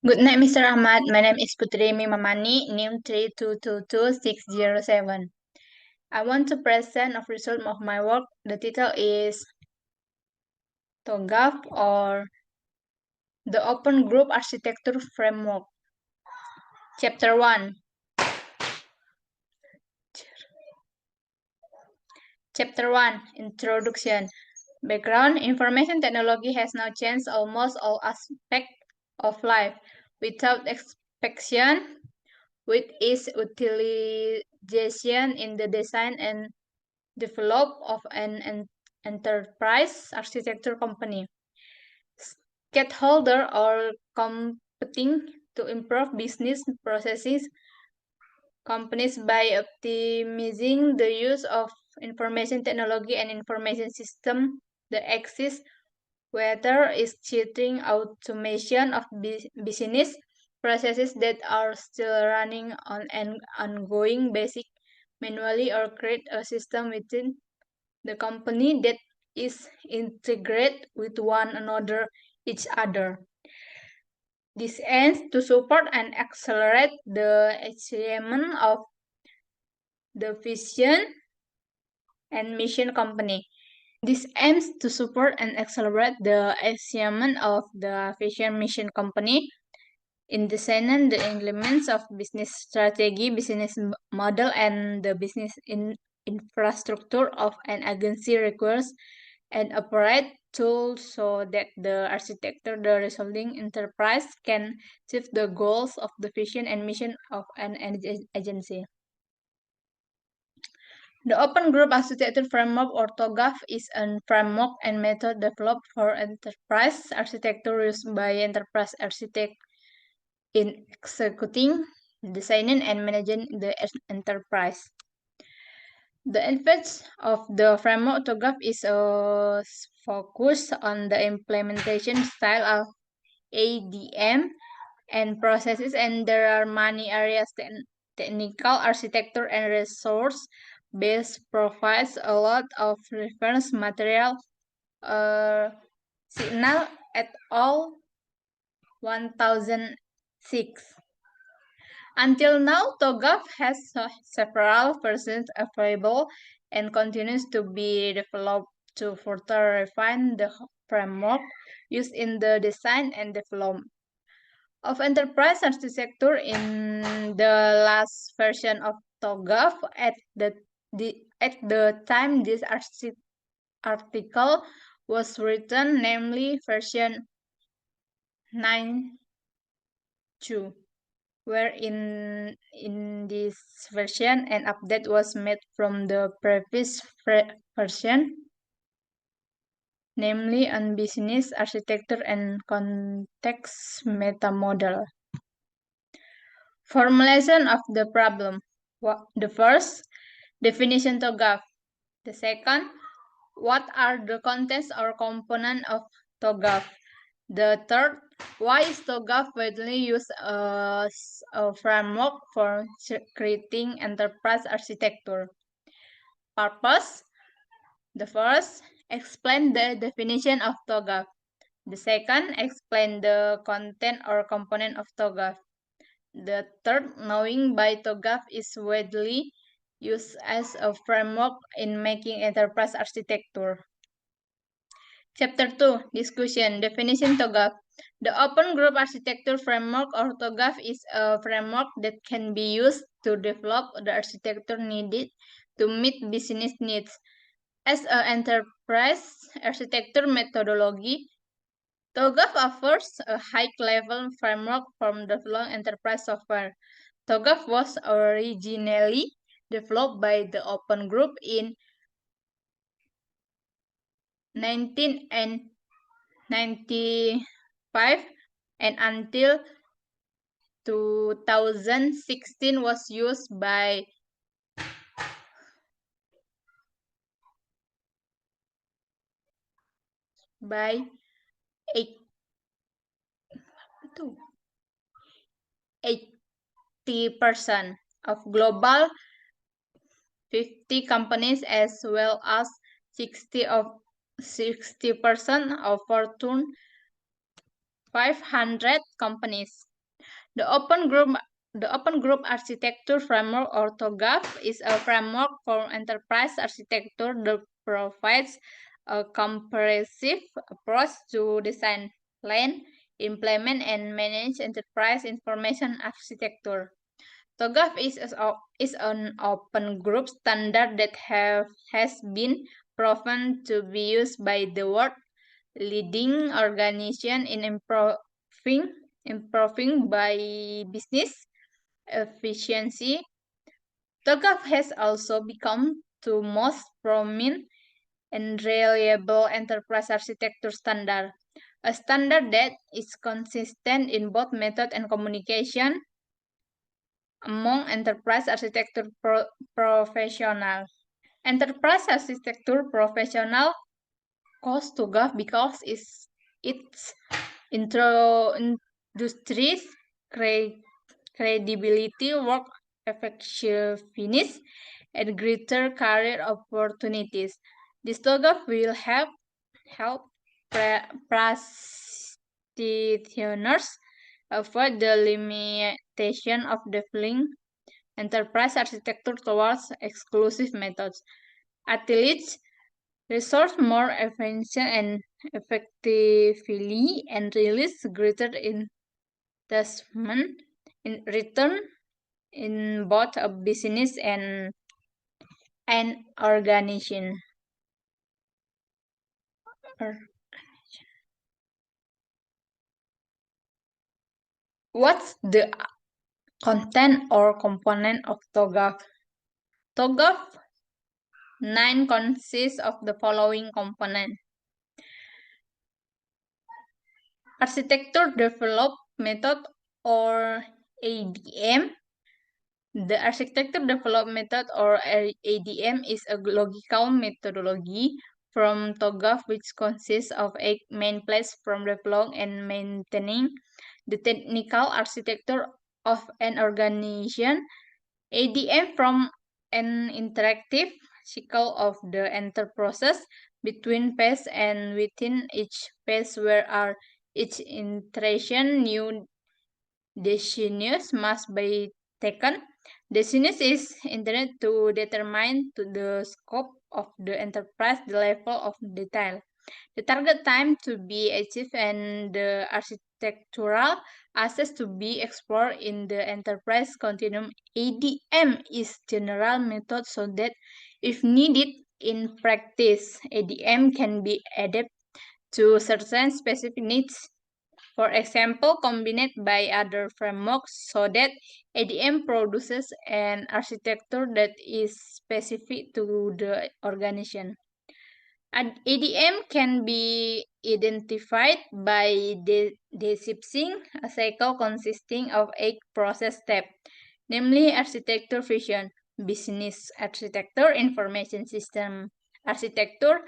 Good night, Mr. Ahmad. My name is Putrimi Mamani, NIM 3222607. I want to present a result of my work. The title is TOGAF, or the Open Group Architecture Framework. Chapter 1. Chapter 1, Introduction. Background: information technology has now changed almost all aspects of life. Without exception, with its utilization in the design and develop of an enterprise architecture company. Stakeholders are competing to improve business processes. Companies by optimizing the use of information technology and information system that exist, whether it's cheating automation of business processes that are still running on an ongoing basis manually, or create a system within the company that is integrated with one another each other. This aims to support and accelerate the achievement of the vision and mission company. This aims to support and accelerate the achievement of the vision mission company in designing the elements of business strategy, business model, and the business infrastructure of an agency requires and operate tools so that the architecture, the resulting enterprise can achieve the goals of the vision and mission of an agency. The Open Group Architecture Framework, or TOGAF, is a framework and method developed for enterprise architecture used by enterprise architects in executing, designing, and managing the enterprise. The advantage of the framework TOGAF is a focus on the implementation style of ADM and processes, and there are many areas. Technical architecture and resource base provides a lot of reference material. Signal et al. 1006. Until now, TOGAF has several versions available and continues to be developed to further refine the framework used in the design and development of enterprise architecture. In the last version of TOGAF, at the time this article was written, namely version 9.2. where in this version an update was made from the previous version, namely on business architecture and context meta model. Formulation of the problem. The first, definition TOGAF. The second, what are the contents or components of TOGAF? The third, why is TOGAF widely used as a framework for creating enterprise architecture? Purpose. The first, explain the definition of TOGAF. The second, explain the content or component of TOGAF. The third, knowing why TOGAF is widely used as a framework in making enterprise architecture. Chapter 2, Discussion, Definition TOGAF. The Open Group Architecture Framework, or TOGAF, is a framework that can be used to develop the architecture needed to meet business needs. As an enterprise architecture methodology, TOGAF offers a high-level framework for developing enterprise software. TOGAF was originally developed by the Open Group in 1995 and until 2016 was used by by 80% of global 50 companies, as well as 60% of Fortune 500 companies. The Open Group Architecture Framework, or TOGAF, is a framework for enterprise architecture that provides a comprehensive approach to design, plan, implement, and manage enterprise information architecture. TOGAF is an open group standard that has been proven to be used by the world leading organization in improving by business efficiency. TOGAF has also become the most prominent and reliable enterprise architecture standard, a standard that is consistent in both method and communication among enterprise architecture professionals. Enterprise architecture professional calls TOGAF because its industry's credibility, work effectiveness, and greater career opportunities. This TOGAF will help practitioners avoid the limitation of developing enterprise architecture towards exclusive methods. Athletes resource more efficient and effectively and release greater investment in return in both a business and an organization. What's the content or component of TOGAF? TOGAF 9 consists of the following components. Architecture Develop Method, or ADM. The Architecture Development Method, or ADM, is a logical methodology from TOGAF which consists of 8 main pillars from developing and maintaining the technical architecture of an organization. ADM from an interactive cycle of the entire process between phase and within each phase where each iteration new decisions must be taken. Decisions is intended to determine the scope of the enterprise, the level of detail, the target time to be achieved, and the architectural assets to be explored in the enterprise continuum. ADM is general method so that if needed in practice, ADM can be adapted to certain specific needs. For example, combined by other frameworks so that ADM produces an architecture that is specific to the organization. ADM can be identified by describing a cycle consisting of 8 process steps, namely architecture vision, business architecture, information system architecture,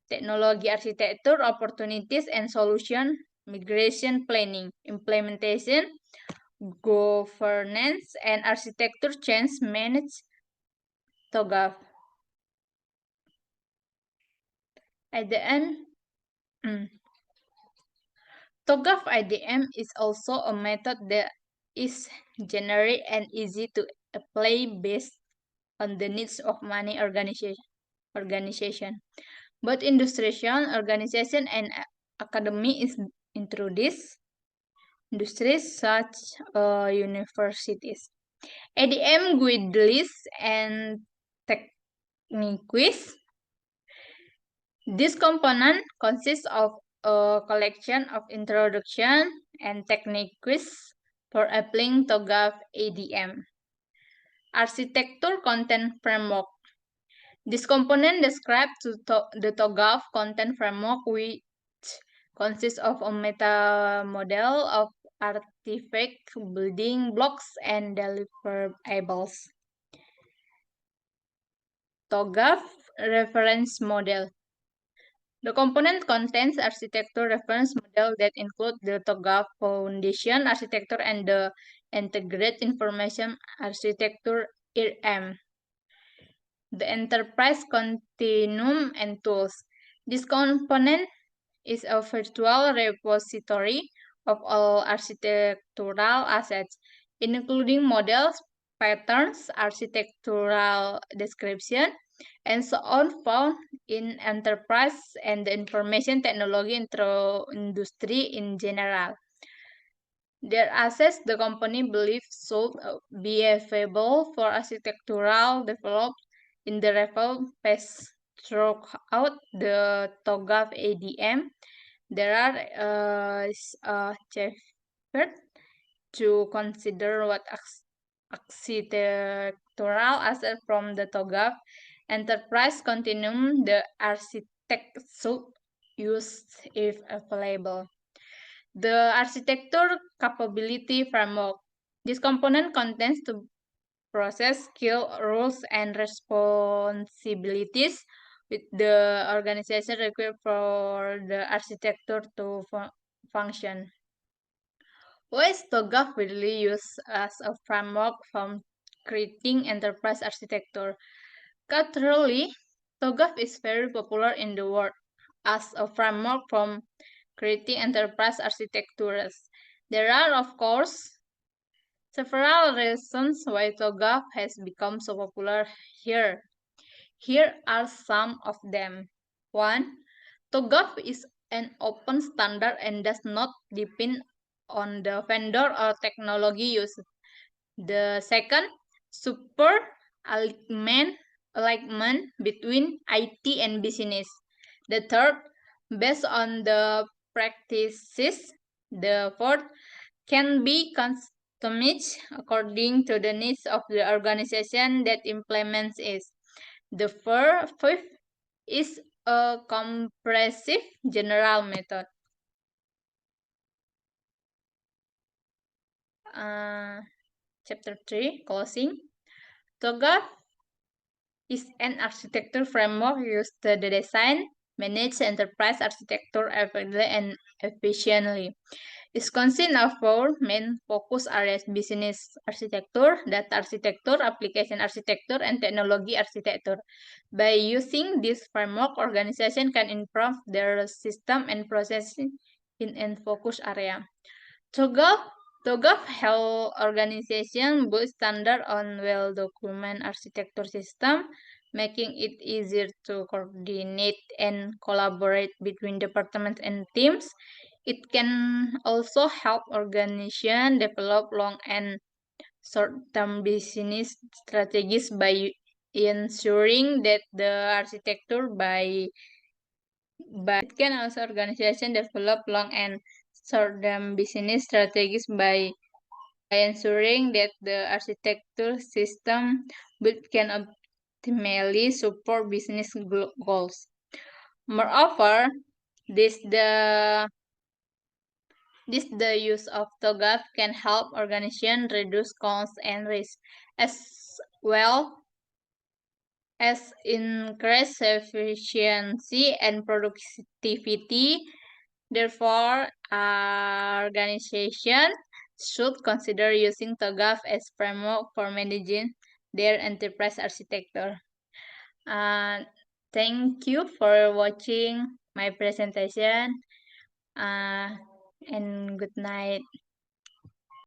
technology architecture, opportunities and solution, migration planning, implementation, governance, and architecture change management. TOGAF. At the end, TOGAF IDM is also a method that is generic and easy to apply based on the needs of many organization. Both industrial organization and academy is introduced industries such universities. ADM guidelines and techniques. This component consists of a collection of introduction and techniques for applying TOGAF ADM. Architecture Content Framework. This component describes the TOGAF content framework, which consists of a meta model of artifact, building blocks, and deliverables. TOGAF Reference Model. The component contains architecture reference model that include the TOGAF foundation architecture and the integrated information architecture IRM. The enterprise continuum and tools. This component is a virtual repository of all architectural assets, including models, patterns, architectural description, and so on found in enterprise and the information technology industry in general. Their assets the company believes should be available for architectural development in the reform phase throughout the TOGAF ADM. There are chapters to consider what architectural assets from the TOGAF enterprise continuum the architect should use if available. The architecture capability framework. This component contains the process, skill, roles, and responsibilities with the organization required for the architecture to function. Why is TOGAF widely used as a framework for creating enterprise architecture? Culturally, TOGAF is very popular in the world as a framework for creating enterprise architectures. There are, of course, several reasons why TOGAF has become so popular here. Here are some of them. 1. TOGAF is an open standard and does not depend on the vendor or technology used. The second, super alignment between IT and business. The third, based on the practices. The fourth, can be customized according to the needs of the organization that implements it. The fifth is a comprehensive general method. Chapter 3, closing. TOGAF is an architecture framework used to design, manage enterprise architecture effectively and efficiently. It consists of four main focus areas: business architecture, data architecture, application architecture, and technology architecture. By using this framework, organizations can improve their system and processes in a focus area. TOGAF help organization build standard on well-documented architecture system, making it easier to coordinate and collaborate between departments and teams. It can also help organizations develop long and short-term business strategies by ensuring that the architecture by it can also organization develop long and short-term business strategies by ensuring that the architecture system built can optimally support business goals. Moreover, this the the use of TOGAF can help organizations reduce costs and risk, as well as increase efficiency and productivity. Therefore, organizations should consider using TOGAF as framework for managing their enterprise architecture. Uh, Thank you for watching my presentation, and good night.